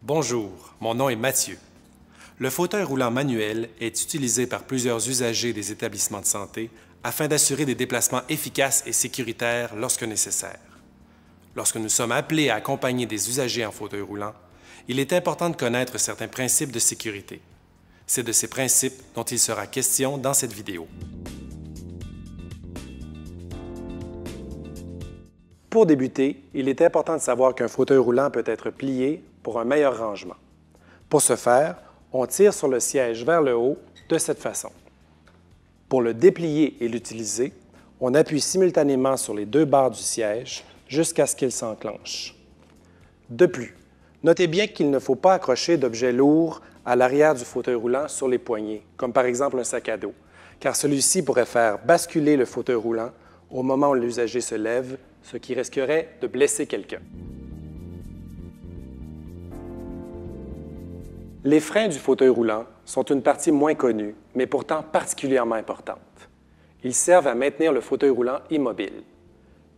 Bonjour, mon nom est Mathieu. Le fauteuil roulant manuel est utilisé par plusieurs usagers des établissements de santé afin d'assurer des déplacements efficaces et sécuritaires lorsque nécessaire. Lorsque nous sommes appelés à accompagner des usagers en fauteuil roulant, il est important de connaître certains principes de sécurité. C'est de ces principes dont il sera question dans cette vidéo. Pour débuter, il est important de savoir qu'un fauteuil roulant peut être plié pour un meilleur rangement. Pour ce faire, on tire sur le siège vers le haut de cette façon. Pour le déplier et l'utiliser, on appuie simultanément sur les deux barres du siège jusqu'à ce qu'il s'enclenche. De plus, notez bien qu'il ne faut pas accrocher d'objets lourds à l'arrière du fauteuil roulant sur les poignets, comme par exemple un sac à dos, car celui-ci pourrait faire basculer le fauteuil roulant au moment où l'usager se lève, ce qui risquerait de blesser quelqu'un. Les freins du fauteuil roulant sont une partie moins connue, mais pourtant particulièrement importante. Ils servent à maintenir le fauteuil roulant immobile.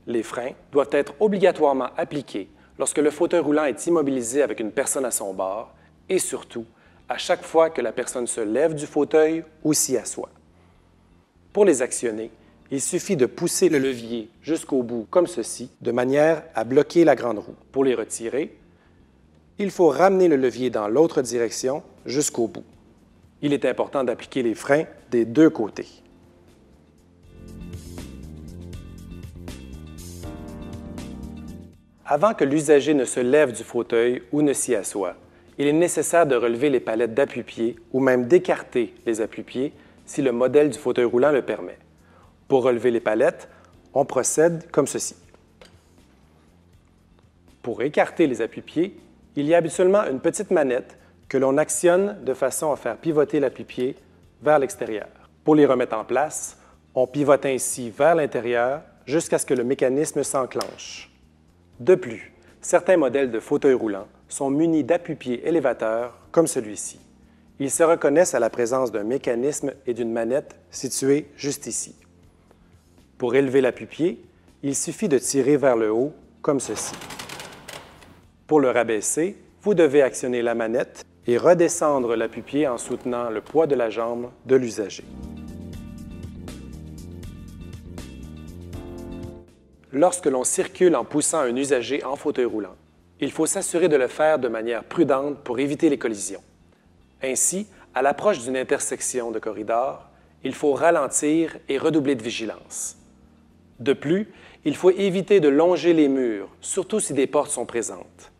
Les freins doivent être obligatoirement appliqués lorsque le fauteuil roulant est immobilisé avec une personne à son bord et surtout à chaque fois que la personne se lève du fauteuil ou s'y assoit. Pour les actionner, il suffit de pousser le levier jusqu'au bout comme ceci, de manière à bloquer la grande roue. Pour les retirer, il faut ramener le levier dans l'autre direction jusqu'au bout. Il est important d'appliquer les freins des deux côtés. Avant que l'usager ne se lève du fauteuil ou ne s'y assoie, il est nécessaire de relever les palettes d'appui-pied ou même d'écarter les appuis-pieds si le modèle du fauteuil roulant le permet. Pour relever les palettes, on procède comme ceci. Pour écarter les appuis-pieds, il y a habituellement une petite manette que l'on actionne de façon à faire pivoter l'appui-pied vers l'extérieur. Pour les remettre en place, on pivote ainsi vers l'intérieur jusqu'à ce que le mécanisme s'enclenche. De plus, certains modèles de fauteuil roulant sont munis d'appui-pieds élévateurs comme celui-ci. Ils se reconnaissent à la présence d'un mécanisme et d'une manette située juste ici. Pour élever l'appui-pied, il suffit de tirer vers le haut comme ceci. Pour le rabaisser, vous devez actionner la manette et redescendre l'appui-pied en soutenant le poids de la jambe de l'usager. Lorsque l'on circule en poussant un usager en fauteuil roulant, il faut s'assurer de le faire de manière prudente pour éviter les collisions. Ainsi, à l'approche d'une intersection de corridor, il faut ralentir et redoubler de vigilance. De plus, il faut éviter de longer les murs, surtout si des portes sont présentes.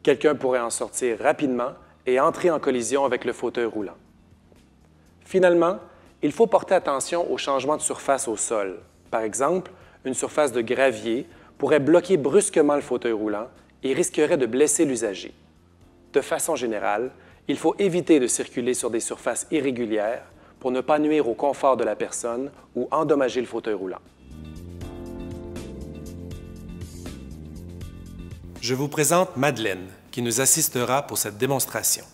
Quelqu'un pourrait en sortir rapidement et entrer en collision avec le fauteuil roulant. Finalement, il faut porter attention aux changements de surface au sol. Par exemple, une surface de gravier pourrait bloquer brusquement le fauteuil roulant et risquerait de blesser l'usager. De façon générale, il faut éviter de circuler sur des surfaces irrégulières pour ne pas nuire au confort de la personne ou endommager le fauteuil roulant. Je vous présente Madeleine, qui nous assistera pour cette démonstration.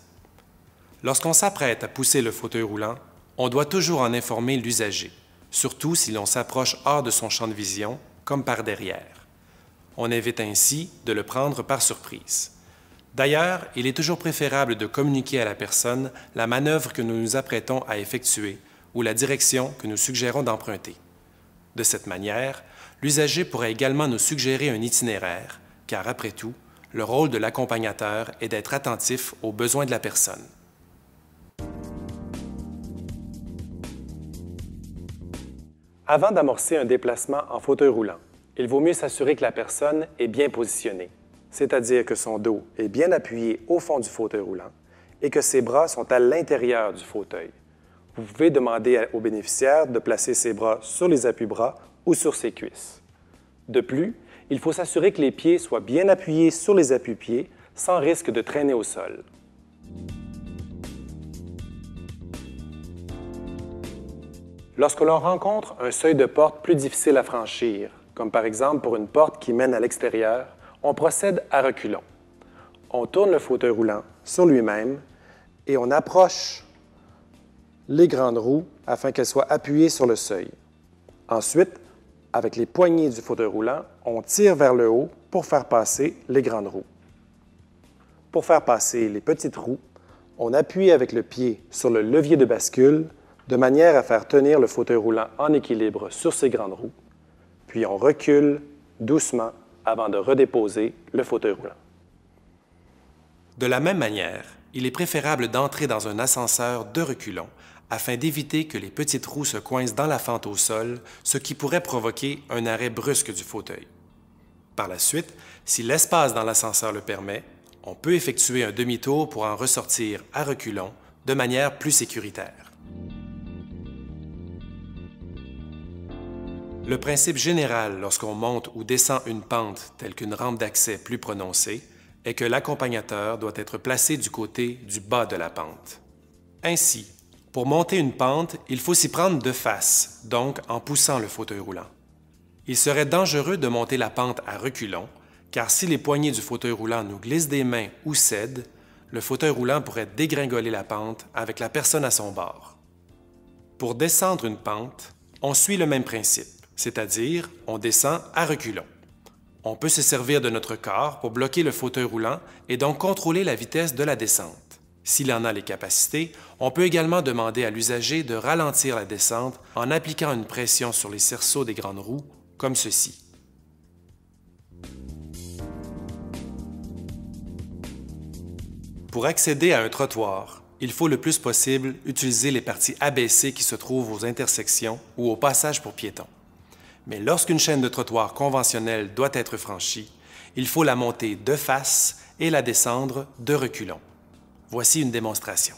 Lorsqu'on s'apprête à pousser le fauteuil roulant, on doit toujours en informer l'usager, surtout si l'on s'approche hors de son champ de vision, comme par derrière. On évite ainsi de le prendre par surprise. D'ailleurs, il est toujours préférable de communiquer à la personne la manœuvre que nous nous apprêtons à effectuer ou la direction que nous suggérons d'emprunter. De cette manière, l'usager pourra également nous suggérer un itinéraire, car après tout, le rôle de l'accompagnateur est d'être attentif aux besoins de la personne. Avant d'amorcer un déplacement en fauteuil roulant, il vaut mieux s'assurer que la personne est bien positionnée, c'est-à-dire que son dos est bien appuyé au fond du fauteuil roulant et que ses bras sont à l'intérieur du fauteuil. Vous pouvez demander au bénéficiaire de placer ses bras sur les appuis-bras ou sur ses cuisses. De plus, il faut s'assurer que les pieds soient bien appuyés sur les appuis-pieds sans risque de traîner au sol. Lorsque l'on rencontre un seuil de porte plus difficile à franchir, comme par exemple pour une porte qui mène à l'extérieur, on procède à reculons. On tourne le fauteuil roulant sur lui-même et on approche les grandes roues afin qu'elles soient appuyées sur le seuil. Ensuite, avec les poignées du fauteuil roulant, on tire vers le haut pour faire passer les grandes roues. Pour faire passer les petites roues, on appuie avec le pied sur le levier de bascule de manière à faire tenir le fauteuil roulant en équilibre sur ses grandes roues, puis on recule doucement avant de redéposer le fauteuil roulant. De la même manière, il est préférable d'entrer dans un ascenseur de reculons afin d'éviter que les petites roues se coincent dans la fente au sol, ce qui pourrait provoquer un arrêt brusque du fauteuil. Par la suite, si l'espace dans l'ascenseur le permet, on peut effectuer un demi-tour pour en ressortir à reculons de manière plus sécuritaire. Le principe général lorsqu'on monte ou descend une pente telle qu'une rampe d'accès plus prononcée est que l'accompagnateur doit être placé du côté du bas de la pente. Ainsi, pour monter une pente, il faut s'y prendre de face, donc en poussant le fauteuil roulant. Il serait dangereux de monter la pente à reculons, car si les poignées du fauteuil roulant nous glissent des mains ou cèdent, le fauteuil roulant pourrait dégringoler la pente avec la personne à son bord. Pour descendre une pente, on suit le même principe, c'est-à-dire on descend à reculons. On peut se servir de notre corps pour bloquer le fauteuil roulant et donc contrôler la vitesse de la descente. S'il en a les capacités, on peut également demander à l'usager de ralentir la descente en appliquant une pression sur les cerceaux des grandes roues, comme ceci. Pour accéder à un trottoir, il faut le plus possible utiliser les parties abaissées qui se trouvent aux intersections ou au passage pour piétons. Mais lorsqu'une chaîne de trottoir conventionnelle doit être franchie, il faut la monter de face et la descendre de reculons. Voici une démonstration.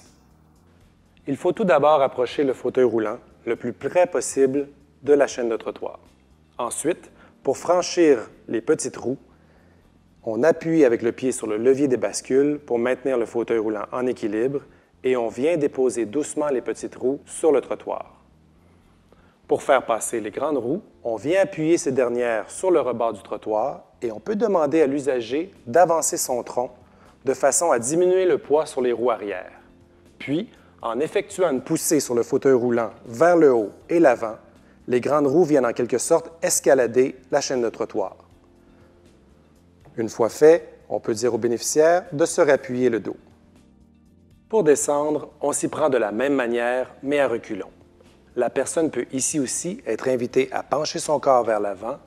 Il faut tout d'abord approcher le fauteuil roulant le plus près possible de la chaîne de trottoir. Ensuite, pour franchir les petites roues, on appuie avec le pied sur le levier des bascules pour maintenir le fauteuil roulant en équilibre et on vient déposer doucement les petites roues sur le trottoir. Pour faire passer les grandes roues, on vient appuyer ces dernières sur le rebord du trottoir et on peut demander à l'usager d'avancer son tronc de façon à diminuer le poids sur les roues arrière. Puis, en effectuant une poussée sur le fauteuil roulant vers le haut et l'avant, les grandes roues viennent en quelque sorte escalader la chaîne de trottoir. Une fois fait, on peut dire au bénéficiaire de se réappuyer le dos. Pour descendre, on s'y prend de la même manière, mais à reculons. La personne peut ici aussi être invitée à pencher son corps vers l'avant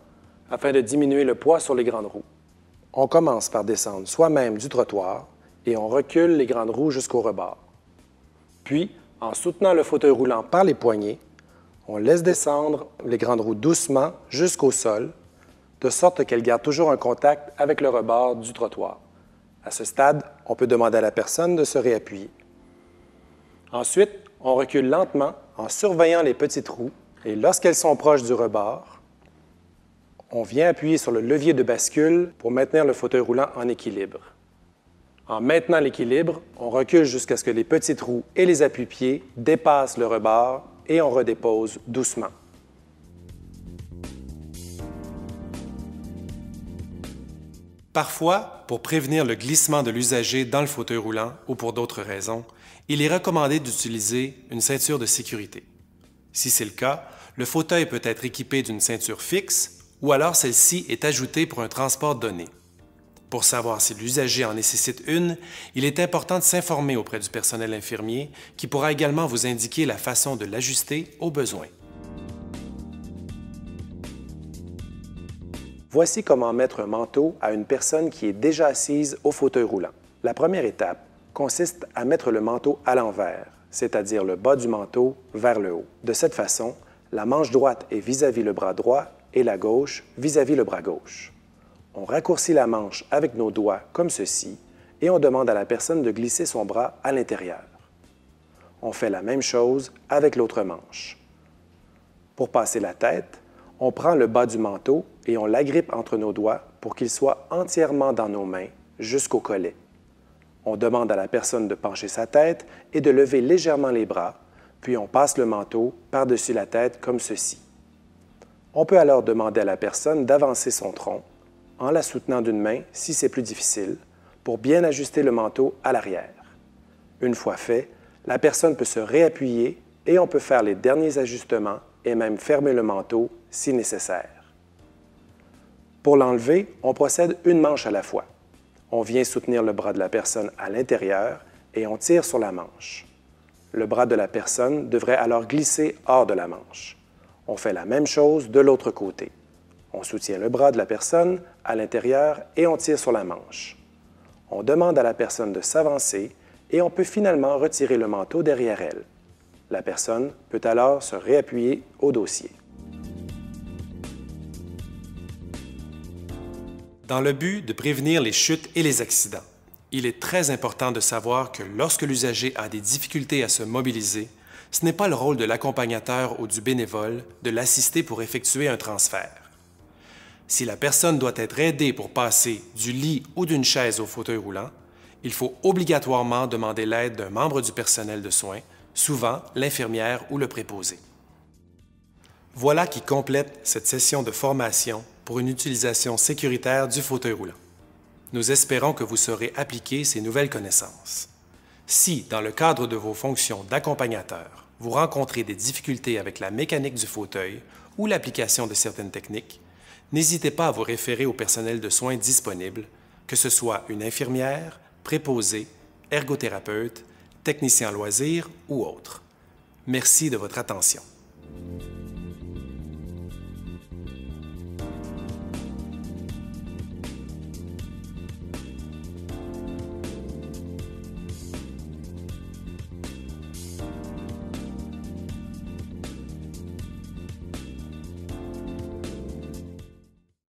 afin de diminuer le poids sur les grandes roues. On commence par descendre soi-même du trottoir et on recule les grandes roues jusqu'au rebord. Puis, en soutenant le fauteuil roulant par les poignets, on laisse descendre les grandes roues doucement jusqu'au sol, de sorte qu'elles gardent toujours un contact avec le rebord du trottoir. À ce stade, on peut demander à la personne de se réappuyer. Ensuite, on recule lentement en surveillant les petites roues et lorsqu'elles sont proches du rebord, on vient appuyer sur le levier de bascule pour maintenir le fauteuil roulant en équilibre. En maintenant l'équilibre, on recule jusqu'à ce que les petites roues et les appuis-pieds dépassent le rebord et on redépose doucement. Parfois, pour prévenir le glissement de l'usager dans le fauteuil roulant ou pour d'autres raisons, il est recommandé d'utiliser une ceinture de sécurité. Si c'est le cas, le fauteuil peut être équipé d'une ceinture fixe ou alors celle-ci est ajoutée pour un transport donné. Pour savoir si l'usager en nécessite une, il est important de s'informer auprès du personnel infirmier qui pourra également vous indiquer la façon de l'ajuster au besoin. Voici comment mettre un manteau à une personne qui est déjà assise au fauteuil roulant. La première étape consiste à mettre le manteau à l'envers, c'est-à-dire le bas du manteau vers le haut. De cette façon, la manche droite est vis-à-vis le bras droit et la gauche vis-à-vis le bras gauche. On raccourcit la manche avec nos doigts comme ceci et on demande à la personne de glisser son bras à l'intérieur. On fait la même chose avec l'autre manche. Pour passer la tête, on prend le bas du manteau et on l'agrippe entre nos doigts pour qu'il soit entièrement dans nos mains jusqu'au collet. On demande à la personne de pencher sa tête et de lever légèrement les bras, puis on passe le manteau par-dessus la tête comme ceci. On peut alors demander à la personne d'avancer son tronc en la soutenant d'une main si c'est plus difficile, pour bien ajuster le manteau à l'arrière. Une fois fait, la personne peut se réappuyer et on peut faire les derniers ajustements et même fermer le manteau si nécessaire. Pour l'enlever, on procède une manche à la fois. On vient soutenir le bras de la personne à l'intérieur et on tire sur la manche. Le bras de la personne devrait alors glisser hors de la manche. On fait la même chose de l'autre côté. On soutient le bras de la personne à l'intérieur et on tire sur la manche. On demande à la personne de s'avancer et on peut finalement retirer le manteau derrière elle. La personne peut alors se réappuyer au dossier. Dans le but de prévenir les chutes et les accidents, il est très important de savoir que lorsque l'usager a des difficultés à se mobiliser, ce n'est pas le rôle de l'accompagnateur ou du bénévole de l'assister pour effectuer un transfert. Si la personne doit être aidée pour passer du lit ou d'une chaise au fauteuil roulant, il faut obligatoirement demander l'aide d'un membre du personnel de soins, souvent l'infirmière ou le préposé. Voilà qui complète cette session de formation pour une utilisation sécuritaire du fauteuil roulant. Nous espérons que vous saurez appliquer ces nouvelles connaissances. Si, dans le cadre de vos fonctions d'accompagnateur, vous rencontrez des difficultés avec la mécanique du fauteuil ou l'application de certaines techniques, n'hésitez pas à vous référer au personnel de soins disponible, que ce soit une infirmière, préposé, ergothérapeute, technicien en loisirs ou autre. Merci de votre attention.